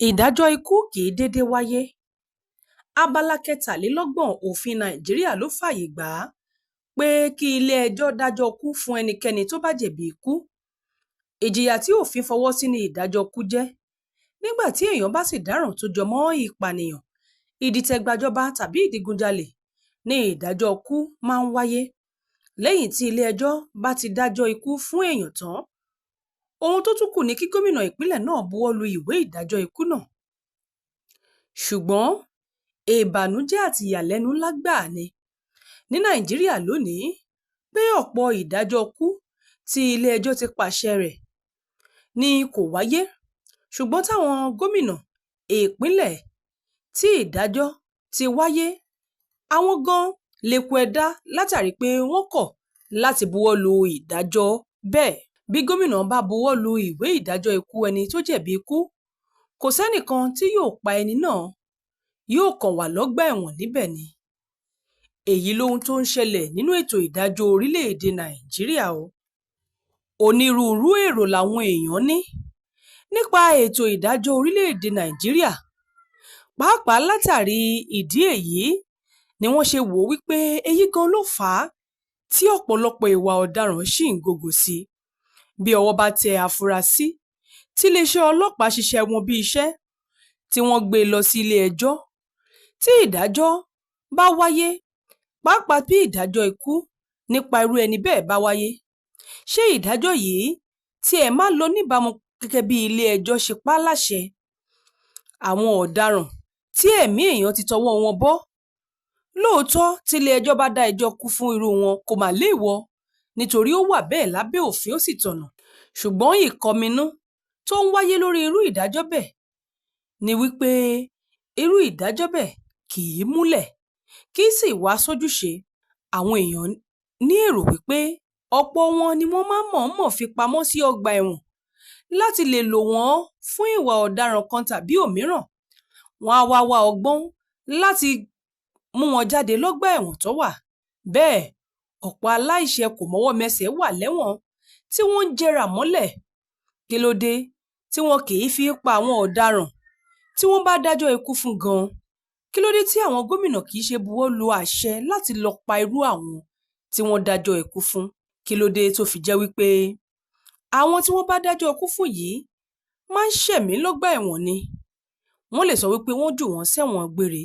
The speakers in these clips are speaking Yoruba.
Ìdájọ́ ikú kì í dédé wáyé. Abala 23 òfin Nàìjíríà ló fààyè gbà á pé kí ilé-ẹjọ́ dájọ́ ikú fún ẹnikẹ́ni tó bá jẹ̀bi ikú. Ìjìyà tí òfin fọwọ́ sí ni ìdájọ́ ikú jẹ́. Nígbà tí èèyàn bá sì dáràn tó jọ mọ́ ìpànìyàn, ìdìtẹ̀gbàjọba tàbí ìdigunjalè ni ìdájọ́ ikú máa ń wáyé. Lẹ́yìn tí ilé-ẹjọ́ bá ti dájọ́ ikú fún èèyàn tán, ohun tó tún kù ni kí gómìnà ìpínlẹ̀ náà buwọ́ lu ìwé ìdájọ́ ikú náà. Ṣùgbọ́n ìbànújẹ́ àti ìyàlẹ́nu ńlá gbáà ni ní Nàìjíríà lónìí pé ọ̀pọ̀ ìdájọ́ ikú tí ilé-ẹjọ́ ti pàṣẹ rẹ̀ ni kò wáyé, ṣùgbọ́n táwọn gómìnà ìpínlẹ̀ tí ìdájọ́ ti wáyé, àwọn gan leku ẹdá látàrí pé wọ́n kọ̀ láti buwọ́ lu ìdájọ́ bẹ́ẹ̀. Bí gómìnà bá buwọ́ lu ìwé ìdájọ́ ikú ẹni tó jẹ̀bi ikú, kò sẹ́nìkan tí yóò pa ẹni náà, yóò kàn wà lọ́gbà ẹ̀wọ̀n níbẹ̀ ni. Èyí lohun tó ń ṣẹlẹ̀ nínú ètò ìdájọ́ orílẹ̀-èdè Nàìjíríà o. Onírúurú èrò làwọn èèyàn ní nípa ètò ìdájọ́ orílẹ̀-èdè Nàìjíríà. Pàápàá látàrí ìdí èyí ni wọ́n ṣe wò wípé èyí gan ló fà á tí ọ̀pọ̀lọpọ̀ ìwà ọ̀daràn ṣì ń gògò sí. Bí ọwọ́ bá tẹ afurasí tí iléeṣẹ́ ọlọ́pàá ṣiṣẹ́ wọn bí iṣẹ́, tí wọ́n gbé lọ sí ilé-ẹjọ́, tí ìdájọ́ bá wáyé, pàápàá bí ìdájọ́ ikú nípa irú ẹni bẹ́ẹ̀ bá wáyé, ṣé ìdájọ́ yìí tí ẹ̀ máa lọ níbàámu gẹ́gẹ́ bí ilé-ẹjọ́ ṣe pa á láṣẹ? Àwọn ọ̀daràn tí ẹ̀mí èèyàn ti tọwọ́ wọn bọ́, lóòótọ́ tí ilé-ẹjọ́ bá dá ẹjọ́ kú fún irú wọn kò mà léèwọ̀, nítorí ó wà bẹ́ẹ̀ lábẹ́ òfin ó sì tọ̀nà. Ṣùgbọ́n ìkọminú tó ń wáyé lórí irú ìdájọ́ bẹ́ẹ̀ ni wípé irú ìdájọ́ bẹ́ẹ̀ kì í múlẹ̀, kì í sì wá sójúṣe. Àwọn èèyàn ní èrò wípé ọ̀pọ̀ wọn ni wọ́n máa mọ̀ọ́mọ̀ fi pamọ́ sí ọgbà ẹ̀wọ̀n láti lè lò wọ́n fún ìwà ọ̀daràn kan tàbí òmíràn. Wọ́n á wá ọgbọ́n láti mú wọn jáde lọ́gbà ẹ̀wọ̀n tó wà. Bẹ́ẹ̀ ọ̀pọ̀ aláìṣẹ̀ kò mọ́wọ́ mẹsẹ̀ wà lẹ́wọ̀n tí wọ́n ń jẹrà mọ́lẹ̀. Kí ló dé tí wọn kì í fi pa àwọn ọ̀daràn tí wọ́n bá dájọ́ ikú fún gan? Kí ló dé tí àwọn gómìnà kì í ṣe buwọ́ lu àṣẹ láti lọ pa irú àwọn tí wọ́n dájọ́ ikú fún? Kí ló dé tó fi jẹ́ wípé àwọn tí wọ́n bá dájọ́ ikú fún yìí máa ń ṣẹ̀mí lọ́gbà ẹ̀wọ̀n ni? Wọ́n lè sọ wípé wọ́n jù wọ́n sẹ́wọ̀n gbére.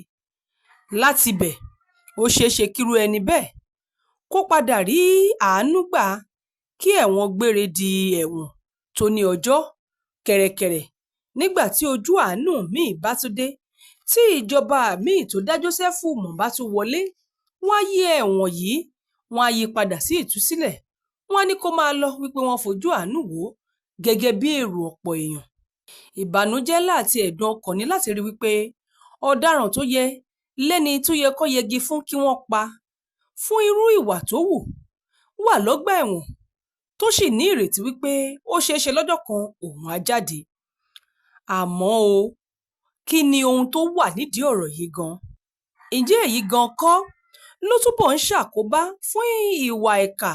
Láti bẹ̀, ó ṣeéṣe kírú ẹni bẹ́ẹ̀ kó padà rí àánú gbà, kí ẹ̀wọ̀n gbére di ẹ̀wọ̀n tó ní ọjọ́ kẹ̀rẹ̀kẹ̀rẹ̀ nígbà tí ojú àánú míì bá tún dé, tí ìjọba míì tó dá Jósẹ́fù mọ̀ bá tún wọlé, wọ́n á yí ẹ̀wọ̀n yìí, wọ́n á yí padà sí ìtúsílẹ̀. Wọ́n á ní kó máa lọ wípé wọ́n fojú àánú wò ó gẹ́gẹ́ bí èrò ọ̀pọ̀ èèyàn. Ìbànújẹ́ láti ẹ̀dùn ọkàn ni láti rí wípé ọ̀daràn tó yẹ lẹ́ni tó yẹ kó yẹgi fún kí wọ́n pa fún irú ìwà tó wù wà lọ́gbà ẹ̀wọ̀n, tó sì ní ìrètí wípé ó ṣeéṣe lọ́jọ́ kan òun á jáde. Àmọ́ o, kí ni ohun tó wà nídìí ọ̀rọ̀ yìí gan? Ǹjẹ́ èyí gan kọ́ ló túbọ̀ ń ṣàkóbá fún ìwà ìkà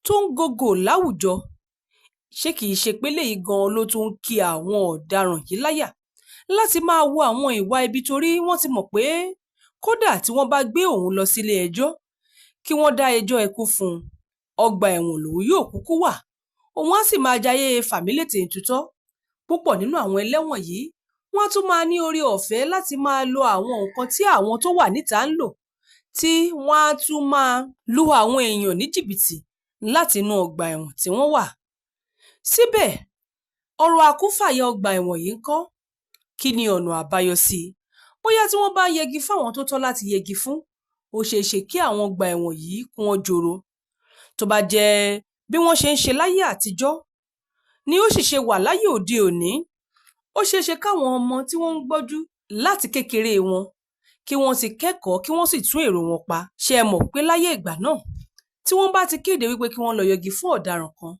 tó ń gògò láwùjọ? Ṣé kìí ṣe pé léyìí gan ló tún ń kí àwọn ọ̀daràn yìí láyà láti máa wo àwọn ìwà ibi, torí wọ́n ti mọ̀ pé kódà tí wọ́n bá gbé òun lọ sílé ẹjọ́ kí wọ́n dá ẹjọ́ ikú fún un, ọgbà ẹ̀wọ̀n lòun yóò kúkú wà, òun á sì máa jayé fàmílétè tutọ́. Púpọ̀ nínú àwọn ẹlẹ́wọ̀n yìí wọ́n á tún máa ní oore ọ̀fẹ́ láti máa lo àwọn nǹkan tí àwọn tó wà níta ń lò, tí wọ́n á tún máa lu àwọn èèyàn ní jìbìtì láti inú ọgbà ẹ̀wọ̀n tí wọ́n wà. Síbẹ̀, ọ̀rọ̀ àkúfàyè ọgbà ẹ̀wọ̀n yìí ńkọ́? Kí ni ọ̀nà àbáyọ sí i? Bóyá tí wọ́n bá yẹgi fáwọn tó tọ́ láti yẹgi fún, ó ṣeéṣe kí àwọn ọgbà ẹ̀wọ̀n yìí kí wọ́n joro. Tó bá jẹ́ bí wọ́n ṣe ń ṣe láyé àtijọ́ ni ó sì ṣe wà láyé òde òní, ó ṣeéṣe káwọn ọmọ tí wọ́n ń gbọ́jú láti kékeré wọn kí wọ́n ti kẹ́kọ̀ọ́, kí wọ́n sì tún èrò wọn pa. Ṣé ẹ mọ̀ pé láyé ìgbà náà tí wọ́n bá ti kéde wípé kí wọ́n lọ yẹgi fún ọ̀daràn kan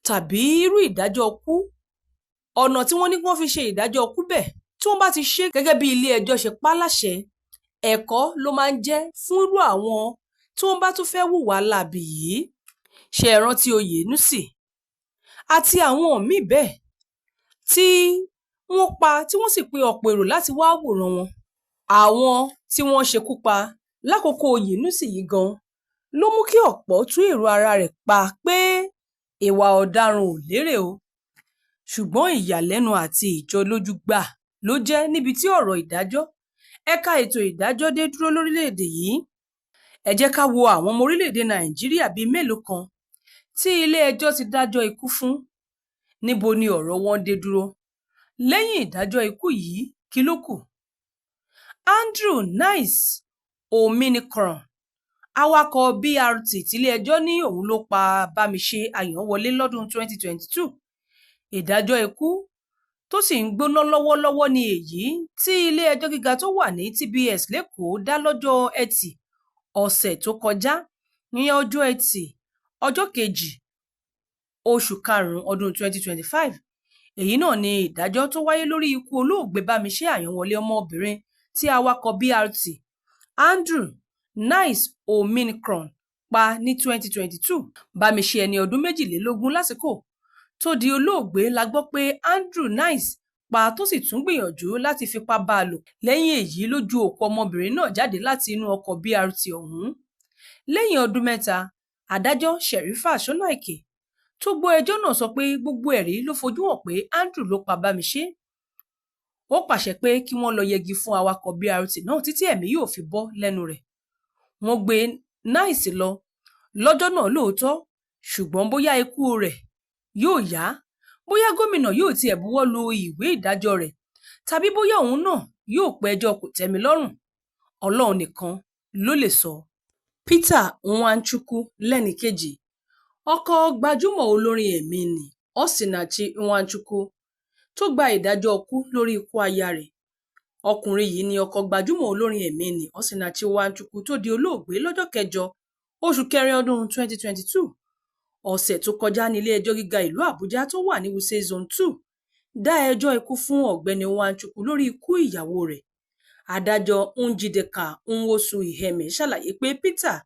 tàbí irú ìdájọ́ ikú, ọ̀nà tí wọ́n ní kí wọ́n fi ṣe ìdájọ́ ikú bẹ́ẹ̀, tí wọ́n bá ti ṣe gẹ́gẹ́ bí ilé ẹjọ́ ṣe pa láṣẹ, ẹ̀kọ́ ló máa ń jẹ́ fún irú àwọn tí wọ́n bá tún fẹ́ hùwà láabi yìí. Ṣé ẹ rántí Oyènúsì àti àwọn míì bẹ́ẹ̀ tí wọ́n pa tí wọ́n sì pe ọ̀pọ̀ èrò láti wá wòran wọn. Àwọn tí wọ́n ṣekú pa lákòókò Yínúsì yìí gan ló mú kí ọ̀pọ̀ tú èrò ara rẹ̀ pa pé ìwà ọ̀daràn ò lérè o. Ṣùgbọ́n ìyàlẹ́nu àti ìjọlójú gbà ló jẹ́ níbi tí ọ̀rọ̀ ìdájọ́ ẹ̀ka ètò ìdájọ́ dé dúró lórílẹ̀‐èdè yìí. Ẹ jẹ́ ká wo àwọn ọmọ orílẹ̀‐èdè Nàìjíríà bíi mélòó kan tí ilé-ẹjọ́ ti dájọ́ ikú fún. Níbo ni ọ̀rọ̀ wọn dé dúró? Lẹ́yìn ìdájọ́ ikú yìí, kí ló kù? Andrew Nice Ominikan, awakọ̀ BRT tílé-ẹjọ́ ní òun ló pa Bámiṣé Àyànwọlé lọ́dún 2022. Ìdájọ́ ikú tó sì ń gbóná lọ́wọ́lọ́wọ́ ni èyí tí ilé-ẹjọ́ gíga tó wà ní TBS lẹ́kọ̀ọ́ dá lọ́jọ́ Ẹtì ọ̀sẹ̀ tó kọjá, ní ọjọ́ Ẹtì ọjọ́ 2 oṣù karùn-ún ọdún 2025. Èyí náà ni ìdájọ́ tó wáyé lórí ikú olóògbé Bámiṣé Àyànwọlé, ọmọbìnrin tí awakọ̀ BRT Andrew Nice Ominikan pa ní 2022. Bámiṣé, ẹni ọdún 22 lásìkò tó di olóògbé, la gbọ́ pé Andrew Nice pa tó sì tún gbìyànjú láti fipá bá a lò. Lẹ́yìn èyí ló ju òkú ọmọbìnrin náà jáde láti inú ọkọ̀ BRT ọ̀hún. Lẹ́yìn ọdún 3, adájọ́ Sherifa Ṣónáìkè tó gbọ́ ẹjọ́ náà sọ pé gbogbo ẹ̀rí ló fojú hàn pé Andrew ló pa Bámiṣé. Ó pàṣẹ pé kí wọ́n lọ yẹgi fún awakọ̀ BRT náà títí ẹ̀mí yóò fi bọ́ lẹ́nu rẹ̀. Wọ́n gbé Nice lọ lọ́jọ́ náà lóòótọ́, ṣùgbọ́n bóyá ikú rẹ̀ yóò yá, bóyá gómìnà yóò tiẹ̀ buwọ́ lu ìwé ìdájọ́ rẹ̀, tàbí bóyá òun náà yóò pẹjọ́ kòtẹ́milọ́rùn, Ọlọ́run nìkan ló lè sọ. Peter Nwachukwu lẹ́nìkejì, ọkọ gbajúmọ̀ olórin ẹ̀mí ni Osinachi Nwachukwu tó gba ìdájọ́ ikú lórí ikú aya rẹ̀. Ọkùnrin yìí ni ọkọ gbajúmọ̀ olórin ẹ̀mí ni Osinachi Nwachukwu tó di olóògbé lọ́jọ́ 8 oṣù kẹrin ọdún 2022. Ọ̀sẹ̀ tó kọjá ní ilé-ẹjọ́ gíga ìlú Àbújá tó wà ní Wuse Zone 2 dá ẹjọ́ ikú fún ọ̀gbẹ́ni Nwachukwu lórí ikú ìyàwó rẹ̀. Adájọ́ Njideka Nwosu Iheme ṣàlàyé pé Peter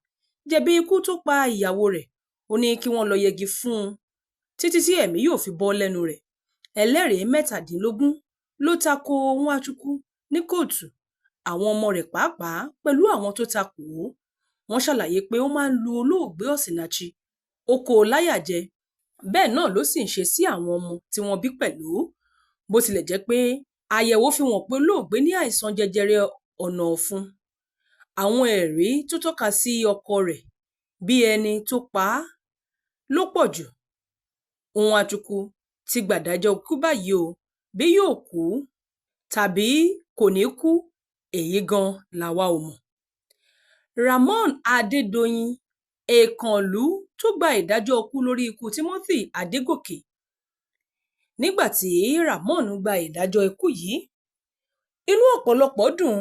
jẹ̀bi ikú tó pa ìyàwó rẹ̀. Ó ní kí wọ́n lọ yẹgi fún un títí tí ẹ̀mí yóò fi bọ́ lẹ́nu rẹ̀. Ẹlẹ́rìí 17 ló tako Nwachukwu ní kóòtù, àwọn ọmọ rẹ̀ pàápàá pẹ̀lú àwọn tó takò ó. Wọ́n ṣàlàyé pé ó máa ń lu olóògbé Osinachi, ó kó o láyà jẹ, bẹ́ẹ̀ náà ló sì ń ṣe sí àwọn ọmọ tí wọ́n bí pẹ̀lú. Bó tilẹ̀ jẹ́ pé àyẹ̀wò fi hàn pé olóògbé ní àìsàn jẹjẹrẹ ọ̀nà ọ̀fun. Àwọn ẹ̀rí tó tọ́ka sí ọkọ rẹ̀ bí ẹni tó pa á ló pọ̀ jù. Nwachukwu ti gbàdájọ́ ikú báyìí o, bí yóò kú tàbí kò ní kú, èyí gan làwa ò mọ̀. Ramon Adédoyin, èèkànlú tó gba ìdájọ́ ikú lórí ikú Timothy Adégòkè. Nígbà tí Ramon gba ìdájọ́ ikú yìí, inú ọ̀pọ̀lọpọ̀ dùn.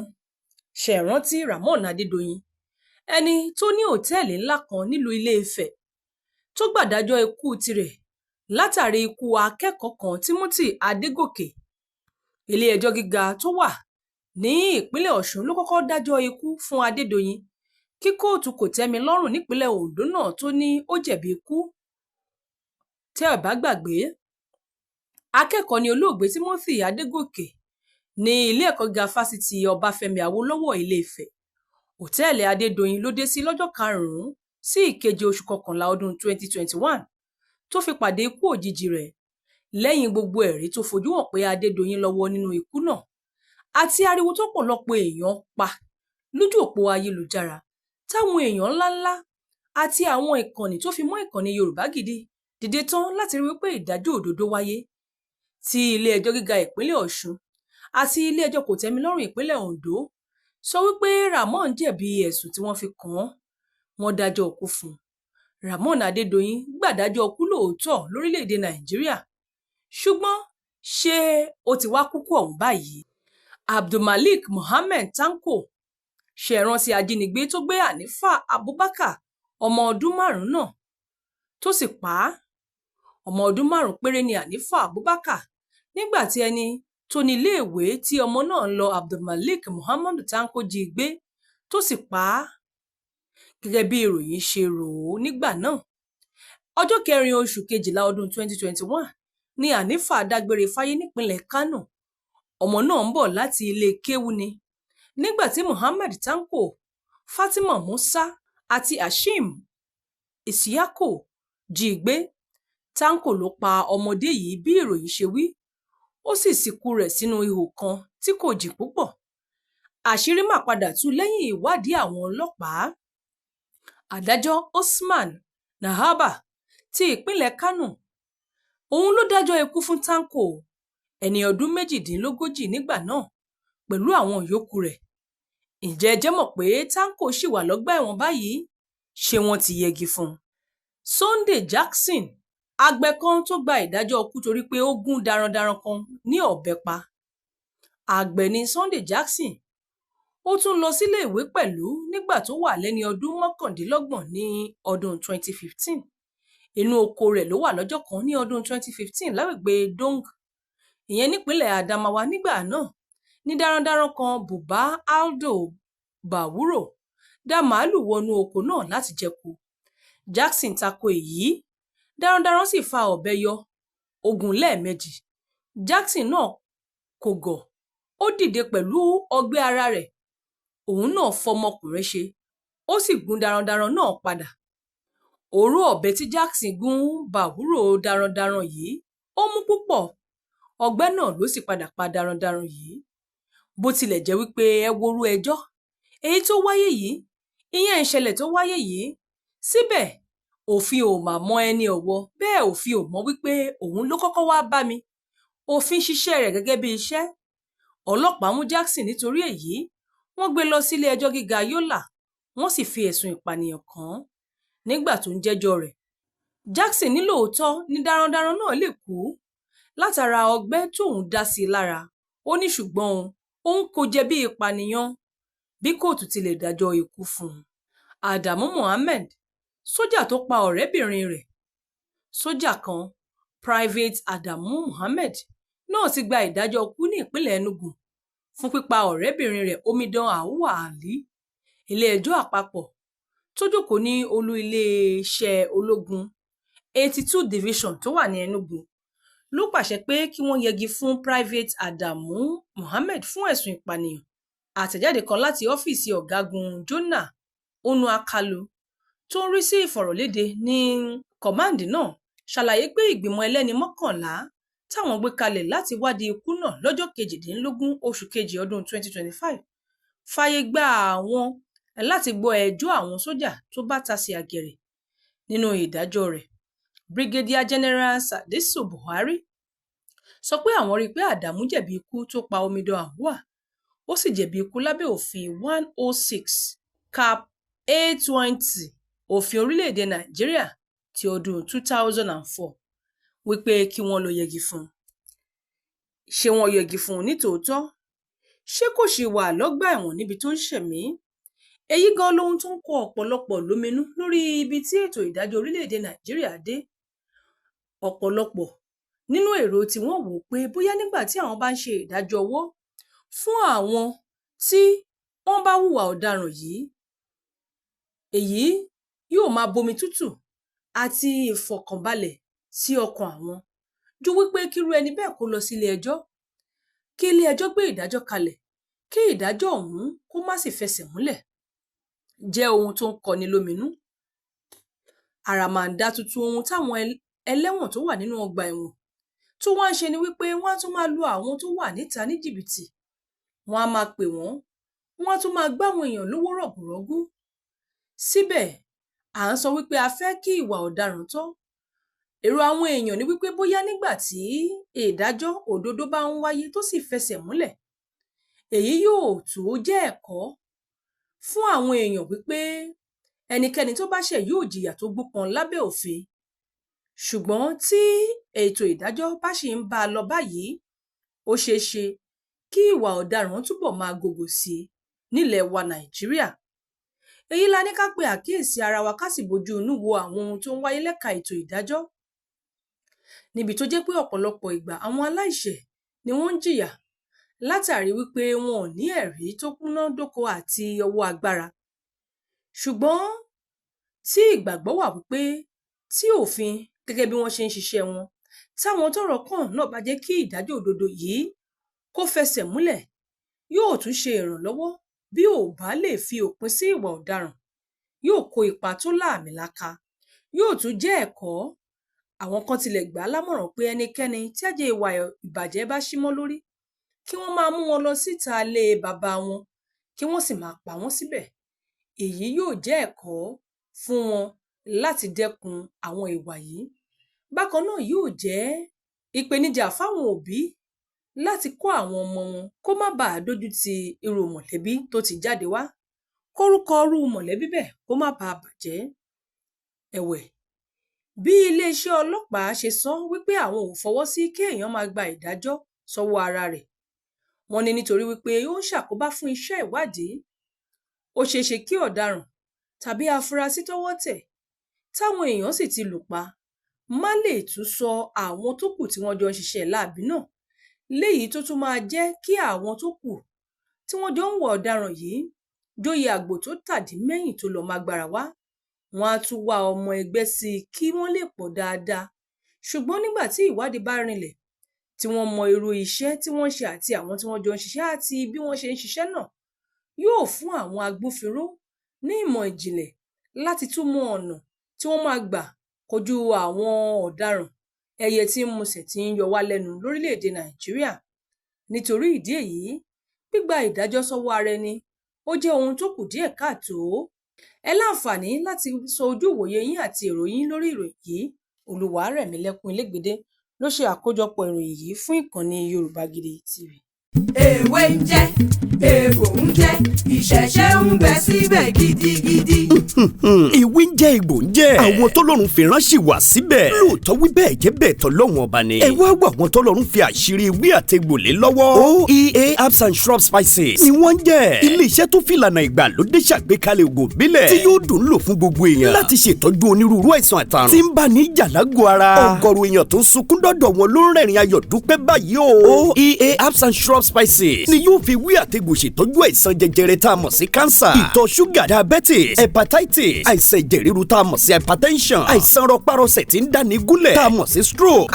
Ṣé ẹ rántí Ramon Adédoyin, ẹni tó ní òtẹ́ẹ̀lì ńlá kan nílùú Ilé-Ifẹ̀, tó gbàdájọ́ ikú tirẹ̀ látàrí ikú akẹ́kọ̀ọ́ kan Timothy Adégòkè. Ilé-ẹjọ́ gíga tó wà ní ìpínlẹ̀ Ọ̀ṣun ló kọ́kọ́ dájọ́ ikú fún Adédoyin, kí kóòtù kòtẹ́milọ́rùn nípínlẹ̀ Oǹdó náà tó ní ó jẹ̀bi ikú. Tẹ́ ẹ bá gbàgbé, akẹ́kọ̀ọ́ ni olóògbé Timothy Adégòkè ní ilé ẹ̀kọ́ gíga fásitì Ọbáfẹ́mi Awólọ́wọ̀ Ilé-Ifẹ̀. Òtẹ́ẹ̀lì Adédoyin ló dé sí lọ́jọ́ 5 sí 7 oṣù kọkànlá ọdún 2021 tó fi pàdé ikú òjijì rẹ̀. Lẹ́yìn gbogbo ẹ̀rí tó fojú hàn pé Adédoyin lọ́wọ́ nínú ikú náà àti ariwo tó pọ̀lọpọ̀ èèyàn pa lójú òpó ayélujára, táwọn èèyàn ńláńlá àti àwọn ìkànnì tó fi mọ́ ìkànnì Yorùbá Gidi dìde tán láti rí wípé ìdájọ́ òdodo wáyé, tí ilé-ẹjọ́ gíga ìpínlẹ̀ Ọ̀ṣun àti ilé-ẹjọ́ kòtẹ́milọ́rùn ìpínlẹ̀ Oǹdó sọ wípé Ramon jẹ̀bi ẹ̀sùn tí wọ́n fi kàn án. Wọ́n dájọ́ ikú fún un. Ramon Adédoyin gbàdájọ́ ikú lóòótọ́ lórílẹ̀‐èdè Nàìjíríà, ṣùgbọ́n ṣé ó ti wá kúkú ọ̀hún báyìí? Abdulmalik Mohammed Tanko, ṣé ẹ rántí ajínigbé tó gbé Hanifa Abubakar, ọmọ ọdún 5 náà tó sì pa á? Ọmọ ọdún 5 péré ni Hanifa Abubakar nígbà tí ẹni tó ní iléèwé tí ọmọ náà ń lọ, Abdulmalik Mohammed Tanko, jí gbé tó sì pa á. Gẹ́gẹ́ bí ìròyìn ṣe rò ó nígbà náà, ọjọ́ 4 oṣù kejìlá ọdún 2021 ni Hanifa dágbére fáyé nípínlẹ̀ Kánò Ọmọ náà ń bọ̀ láti ilé kéwú ni nígbà tí Muhammad Tanko, Fatima Musa àti Hashim Isiyako jí gbé. Tanko ló pa ọmọdé yìí bí ìròyìn ṣe wí, ó sì sìnkú rẹ̀ sínú ihò kan tí kò jìn púpọ̀. Àṣírí mà padà tú lẹ́yìn ìwádìí àwọn ọlọ́pàá. Adájọ́ Usman Nahaba ti ìpínlẹ̀ Kano, òun ló dájọ́ ikú fún Tanko, ẹni ọdún 38 nígbà náà, pẹ̀lú àwọn yòókù rẹ̀. Ǹjẹ́ ẹ jẹ́ mọ̀ pé Tanko ṣì wà lọ́gbà ẹ̀wọ̀n báyìí? Ṣé wọ́n ti yẹgi fún un? Sunday Jackson, àgbẹ̀ kan tó gba ìdájọ́ ikú torí pé ó gún darandaran kan ní ọ̀bẹ pa. Àgbẹ̀ ni Sunday Jackson. Ó tún lọ sílé ìwé pẹ̀lú nígbà tó wà lẹ́ni ọdún 29 ní ọdún 2015. Inú oko rẹ̀ ló wà lọ́jọ́ kan ní ọdún 2015 lágbègbè Dong, ìyẹn nípínlẹ̀ Adamawa. Nígbà náà ní darandaran kan Buba Aldo Bawuro dá màálù wọnú oko náà láti jẹko. Jackson tako èyí, darandaran sì fa ọ̀bẹ yọ, ó gún lẹ́ẹ̀mejì. Jackson náà kò gọ̀, ó dìde pẹ̀lú ọgbẹ́ ara rẹ̀, òun náà fọmọkùnrin ṣe, ó sì gún darandaran náà padà. Oró ọ̀bẹ tí Jackson gún Bawuro darandaran yìí ó mú púpọ̀, ọgbẹ́ náà ló sì padà pa darandaran yìí. Bó tilẹ̀ jẹ́ wípé ẹ worú ẹjọ́ èyí tó wáyé yìí, ìyẹn ìṣẹ̀lẹ̀ tó wáyé yìí, síbẹ̀ òfin ò mà mọ ẹni ọ̀wọ̀, bẹ́ẹ̀ òfin ò mọ̀ wípé òun ló kọ́kọ́ wá bá mi. Òfin ṣiṣẹ́ rẹ̀ gẹ́gẹ́ bí iṣẹ́. Ọlọ́pàá mú Jackson nítorí èyí, wọ́n gbé lọ sílé ẹjọ́ gíga Yola, wọ́n sì fi ẹ̀sùn ìpànìyàn kàn án. Nígbà tó ń jẹ́jọ́ rẹ̀, Jackson ní lóòótọ́ ní darandaran náà lè kú látara ọgbẹ́ tóun dá sí i lára. Ó ní ṣùgbọ́n òun kò jẹ̀bi ìpànìyàn bí kóòtù ti lè dájọ́ ikú fún un. Adamu Mohammed, sójà tó pa ọ̀rẹ́bìnrin rẹ̀. Sójà kan, Private Adamu Mohammed, náà ti gba ìdájọ́ ikú ní ìpínlẹ̀ Enugu fún pípa ọ̀rẹ́bìnrin rẹ̀ Omidan Hauwa Ali. Ilé-ẹjọ́ àpapọ̀ tó jókòó ní olú iléeṣẹ́ ológun 82 Division tó wà ní Enugu ló pàṣẹ pé kí wọ́n yẹgi fún Private Adamu Mohammed fún ẹ̀sùn ìpànìyàn. Àtẹ̀jáde kan láti ọ́fíìsì ọ̀gágun Jonah Onuakalu tó ń rí sí ìfọ̀rọ̀lédè ní kọ̀máǹdì náà ṣàlàyé pé ìgbìmọ̀ ẹlẹ́ni 11 táwọn gbé kalẹ̀ láti wádìí ikú náà lọ́jọ́ 18 oṣù kejì ọdún 2025 fààyè gba àwọn láti gbọ́ ẹjọ́ àwọn sójà tó bá tasẹ̀ àgẹ̀rẹ̀. Nínú ìdájọ́ rẹ̀, Brigadier General Sadisu Buhari sọ pé àwọn rí i pé Adamu jẹ̀bi ikú tó pa Omidan Hauwa, ó sì jẹ̀bi ikú lábẹ́ òfin 106 cap A20 òfin orílẹ̀-èdè Nàìjíríà ti ọdún 2004 wípé kí wọ́n lọ yẹgi fún un. Ṣé wọ́n yẹgi fún un nítòótọ́? Ṣé kò ṣì wà lọ́gbà ẹ̀wọ̀n níbi tó ń ṣẹ̀mí? Èyí gan lohun tó ń kọ ọ̀pọ̀lọpọ̀ lóminú lórí ibi tí ètò ìdájọ́ orílẹ̀-èdè Nàìjíríà dé. Ọ̀pọ̀lọpọ̀ nínú èrò tí wọ́n wò pé bóyá nígbà tí àwọn bá ń ṣe ìdájọ́ ọwọ́ fún àwọn tí wọ́n bá hùwà ọ̀daràn yìí, èyí yóò máa bomi tútù àti ìfọ̀kànbalẹ̀ sí ọkàn àwọn ju wípé kírú ẹni bẹ́ẹ̀ kó lọ sí ilé ẹjọ́, kí ilé ẹjọ́ gbé ìdájọ́ kalẹ̀, kí ìdájọ́ ọ̀hún kó má sì fẹsẹ̀ múlẹ̀, jẹ́ ohun tó ń kọni lóminú. Àràmàǹdà tuntun ohun táwọn ẹlẹ́wọ̀n tó wà nínú ọgbà ẹ̀wọ̀n tó wá ń ṣe ni wípé wọ́n á tún máa lu àwọn tó wà níta ní jìbìtì, wọ́n á máa pè wọ́n á tún máa gbá àwọn èèyàn lówó rọ̀gùrọ̀gú. Síbẹ̀ à ń sọ wípé a fẹ́ kí ìwà ọ̀daràn tọ́. Èrò àwọn èèyàn ni wípé bóyá nígbà tí ìdájọ́ òdodo bá ń wáyé tó sì fẹsẹ̀ múlẹ̀, èyí yóò tó jẹ́ ẹ̀kọ́ fún àwọn èèyàn wípé ẹnikẹ́ni tó bá ṣẹ̀ yóò jìyà tó gbópọn lábẹ́ òfin. Ṣùgbọ́n tí ètò ìdájọ́ bá ṣì ń bá a lọ báyìí, ó ṣeé ṣe kí ìwà ọ̀daràn túbọ̀ máa gògò sí nílẹ̀ wa Nàìjíríà. Èyí la ní ká pe àkíyèsí ara wa ká sì bójú inú wo àwọn ohun tó ń wáyé lẹ́ka ètò ìdájọ́, níbi tó jẹ́ pé ọ̀pọ̀lọpọ̀ ìgbà àwọn aláìṣẹ̀ ni wọ́n ń jìyà látàrí wípé wọn ò ní ẹ̀rí tó múnádóko àti ọwọ́ agbára. Ṣùgbọ́n tí ìgbàgbọ́ wà wípé tí òfin gẹ́gẹ́ bí wọ́n ṣe ń ṣiṣẹ́ wọn, táwọn tọ́rọ̀ kàn náà bá jẹ́ kí ìdájọ́ òdodo yìí kó fẹsẹ̀ múlẹ̀, yóò tún ṣe ìrànlọ́wọ́ bí ò bá lè fi òpin sí ìwà ọ̀daràn, yóò kó ipa tó láàmìlaka, yóò tún jẹ́ ẹ̀kọ́. Àwọn kan tilẹ̀ gbà á lámọ̀ràn pé ẹnikẹ́ni tí àjẹ́ ìwà ìbàjẹ́ bá ṣí mọ́ lórí, kí wọ́n máa mú wọn lọ síta ilé bàbá wọn, kí wọ́n sì máa pa wọ́n síbẹ̀. Èyí yóò jẹ́ ẹ̀kọ́ fún wọn láti dẹ́kun àwọn ìwà yìí. Bákan náà yóò jẹ́ ìpèníjà fáwọn òbí láti kọ́ àwọn ọmọ wọn kó má bàa dójú ti irú mọ̀lẹ́bí tó ti jáde wá, kórúkọ irú mọ̀lẹ́bí bẹ́ẹ̀ kó má bàa bàjẹ́. Ẹ̀wẹ̀, bí iléeṣẹ́ ọlọ́pàá ṣe sọ wípé àwọn ò fọwọ́ sí kí èèyàn máa gba ìdájọ́ sọ́wọ́ ara rẹ̀, wọ́n ní nítorí wípé ó ń ṣàkóbá fún iṣẹ́ ìwádìí. Ó ṣeéṣe kí ọ̀daràn tàbí afurasí tọ́wọ́ tẹ̀ táwọn èèyàn sì ti lù pa má lè tún sọ àwọn tó kù tí wọ́n jọ ń ṣiṣẹ́ láabi náà, léyìí tó tún máa jẹ́ kí àwọn tó kù tí wọ́n jọ ń wà ọ̀daràn yìí jóye àgbò tó tàdí mẹ́yìn tó lọ mágbára wá. Wọ́n á tún wá ọmọ ẹgbẹ́ sí i kí wọ́n lè pọ̀ dáadáa. Ṣùgbọ́n nígbà tí ìwádìí bá rinlẹ̀, tí wọ́n mọ irú iṣẹ́ tí wọ́n ń ṣe àti àwọn tí wọ́n jọ ń ṣiṣẹ́ àti bí wọ́n ṣe ń ṣiṣẹ́ náà, yóò fún àwọn agbófinró ní ìmọ̀ ìjìnlẹ̀ láti tún mọ ọ̀nà tí wọ́n máa gbà kojú àwọn ọ̀daràn ẹyẹ tí ń musẹ̀ tí ń yọ wá lẹ́nu lórílẹ̀‐èdè Nàìjíríà. Nítorí ìdí èyí, gbígba ìdájọ́ sọ́wọ́ ara ẹni ó jẹ́ ohun tó kù díẹ̀ káàtó. Ẹ láǹfààní láti sọ ojú ìwòye yín àti èrò yín lórí ìròyìn yìí. Olúwarẹ̀mílẹ́kún Ilégbèdé ló ṣe àkójọpọ̀ ìròyìn yìí fún ìkànnì Yorùbá Gidi TV. Èwe ń jẹ́, egbò ń jẹ́, ìṣẹ̀ṣe ń bẹ síbẹ̀ gidigidi. Ìwé ń jẹ́ egbò ń jẹ́. Àwọn tọ́lọ́run fi ránṣẹ́ wá síbẹ̀. Lóòótọ́ wí bẹ́ẹ̀ jẹ́ bẹ́ẹ̀ tọ́lọ́run ọba ni. Ẹ wá wá àwọn tọ́lọ́run fi àṣírí ewé àtegbò lé lọ́wọ́. OEA Herbs and Shrub Spices ni wọ́n jẹ́. Ilé-iṣẹ́ tó fi ìlànà ìgbàlódé ṣàgbékalẹ̀ ògùn ìbílẹ̀ tí yóò dùn lò fún gbogbo èèyàn láti ṣètọ́jú onírúurú àìsàn àtàrùn tí ń bá ní ìjà lágọ̀ọ́ ara. Ọ̀gọ̀rọ̀ èèyàn tó ń sunkún dọ́dọ̀ wọn ló ń rẹ́rìn ayọ̀ dúpẹ́ báyìí o. OEA Herbs and Shrub Spices ni yóò fi wí àtegbò ṣètọ́jú àìsàn jẹjẹrẹ tá a mọ̀ sí cancer, ìtọ̀ ṣúgà, diabetes, hepatitis, àìsàn ẹ̀jẹ̀ ríru tá a mọ̀ sí hypertension, àìsàn rọpárọsẹ̀ tí ń dáni gúnlẹ̀ tá a mọ̀ sí stroke.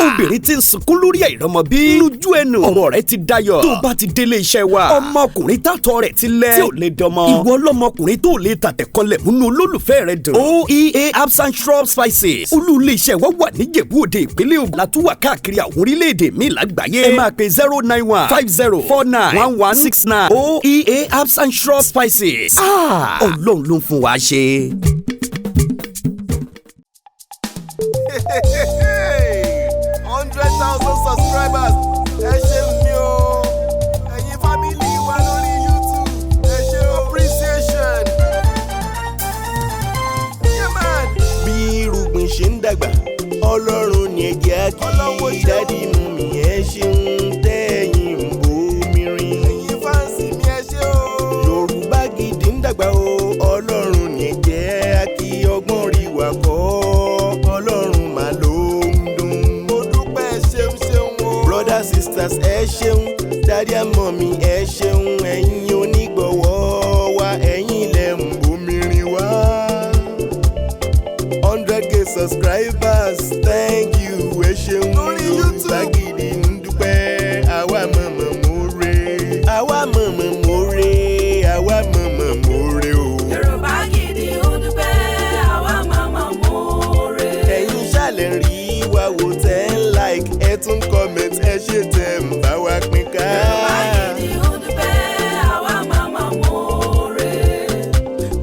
Obìnrin tí ń sunkún lórí àìrọ́mọbí lójú ẹnu ọ̀rọ̀ rẹ̀ ti dayọ̀ tó bá ti délé iṣẹ́ wa. Ọmọkùnrin tàtọ̀ rẹ̀ ti lẹ̀ tí ò lè dọmọ. Ìwọ lọmọkùnrin tó lè tàtẹ̀kọlẹ̀ múnú olólùfẹ́ rẹ̀ dùn. OEA Herbs and Shrub Spices olú ilé iṣẹ́ wa wà ní Ìjẹ̀bú-Òde ìpínlẹ̀ Ògùn, látúwà káàkiri àwọn orílẹ̀-èdè míì lágbàáyé. Ẹ máa pe 09150496969. OEA Herbs and Shrub Spices. Ọlọ́run ló ń fún wa ṣe. 100,000 subscribers. Ẹ ṣeun ni o. Ẹ̀yin family wa lórí YouTube. Ẹ ṣe appreciation. Yeah man. Bí irúgbìn ṣe ń dàgbà, Ọlọ́run ni ẹ jẹ́ kí dádì mú mi. Ẹ ṣeun tẹ́yìn ń bomi rin. Ẹ̀yin fáǹsì mi ẹ ṣé o. Yorùbá Gidi ń dàgbà o. Ọlọ́run ni ẹ jẹ́ kí ọgbọ́n rí wa kọ́. Ọlọ́run mà ló ń dùn. Mo dúpẹ́ ṣeun ṣeun o. Brothers sisters ẹ ṣeun. Daddy and mommy ẹ ṣeun. Ẹ̀yin onígbọ̀wọ́ wa, ẹ̀yin lẹ̀ ń bomi rin wá. 100K subscribers, thank you, ẹ ṣeun. Yorùbá Gidi ń dúpẹ́, àwa mọ̀mọ́ more. Àwa mọ̀mọ́ more, àwa mọ̀mọ́ more o. Yorùbá Gidi ń dúpẹ́, àwa mọ̀mọ́ more. Ẹ̀yin ṣàlẹ̀ rí wa wò tẹ́ ń like, ẹ tún comment, ẹ ṣe tẹ̀ ń bá wa pín ká. Yorùbá Gidi ń dúpẹ́, àwa mọ̀mọ́ more.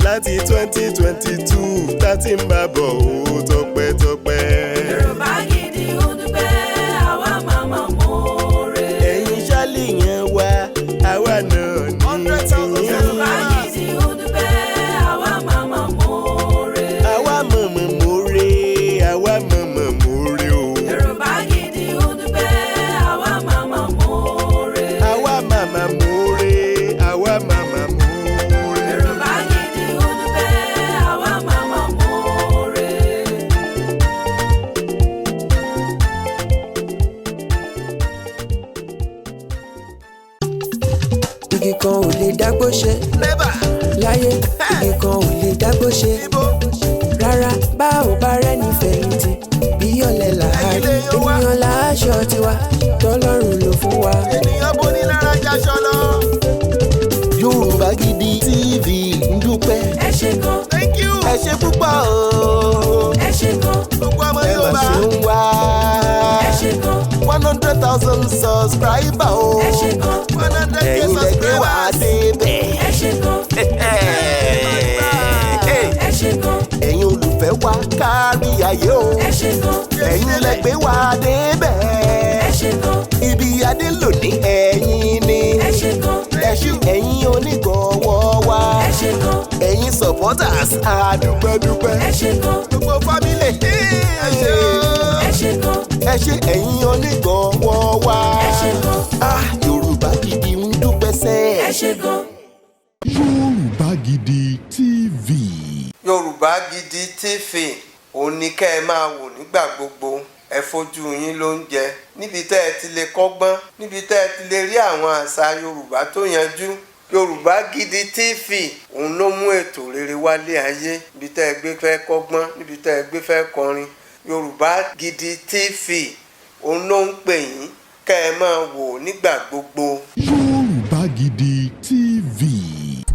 Láti 2022 tá ti ń bá bọ̀ ó tọpẹ́tọpẹ́. Yorùbá Gidi ń dúpẹ́, àwa mọ̀mọ́ more. Ẹ̀yin ṣàlìyàn wa, àwa náà ní tiyín. Yorùbá Gidi ń dúpẹ́, àwa mọ̀mọ́ more. Àwa mọ̀mọ́ more, àwa mọ̀mọ́ more o. Yorùbá Gidi ń dúpẹ́, àwa mọ̀mọ́ more. Àwa màmá more, àwa màmá more. Yorùbá Gidi ń dúpẹ́, àwa mọ̀mọ́ more. Igi kan ò lè dágbó ṣe Never. láyé, igi kan ò lè dágbó ṣe Ibo. rárá. Bá ò bá rẹ́ni fẹ̀yìntì bí ọ̀lẹ làárí, Ẹ̀yin lè yan wá. ènìyàn láṣọ tiwa tọ́lọ́run ló fún wa. Ènìyàn bó ní ṣe púpọ̀ o. ẹ ṣé gan. gbogbo ọmọ Yorùbá ẹ mà ṣe ń wá. ẹ ṣé gan. 100,000 subscriber o. ẹ ṣé gan. 100,000 ẹ̀yin lẹ gbé wá débẹ̀. ẹ ṣé gan. ẹ ṣé gan. ẹ̀yin olùfẹ́ wa kárí ayé o. ẹ ṣé gan. ẹ̀yin lẹ gbé wá débẹ̀. ẹ ṣé gan. ibi adé lòdì ẹ̀yin ni. ẹ ṣé gan. ẹ̀yin onígbọ̀wọ́ wa. ẹ ṣé gan. ẹ̀yin supporters àdúpẹ́dúpẹ́. ẹ ṣé gan. gbogbo family ẹ ṣé o. ẹ ṣé gan. ẹ ṣé ẹ̀yin onígbọ̀wọ́ wa. ẹ ṣé gan. Yorùbá Gidi ń dúpẹ́ sẹ́. ẹ ṣé gan. Yorùbá Gidi TV. Yorùbá Gidi TV òun ni kẹ́ ẹ máa wò nígbà gbogbo. Ẹ fojú yín ló ń jẹ níbi tẹ́ ẹ ti lè kọ́gbọ́n, níbi tẹ́ ẹ ti lè rí àwọn àṣà Yorùbá tó yanjú. Yorùbá Gidi TV òun ló mú ètò rere wálé ayé, níbi tẹ́ ẹ gbé fẹ́ kọ́gbọ́n, níbi tẹ́ ẹ gbé fẹ́ kọrin. Yorùbá Gidi TV òun ló ń pè yín kẹ́ ẹ máa wò nígbà gbogbo. Yorùbá Gidi TV.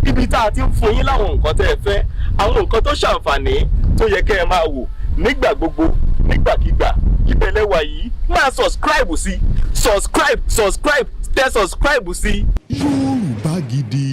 ibi tá a ti ń fún yín láwọn nǹkan tẹ́ ẹ fẹ́, àwọn nǹkan tó ṣàǹfààní tó yẹ kẹ́ ẹ máa wò nígbà gbogbo nígbàkigbà. Ìbẹ̀lẹ̀ wà yìí máa subscribe sí tẹ subscribe sí. Yorùbá Gidi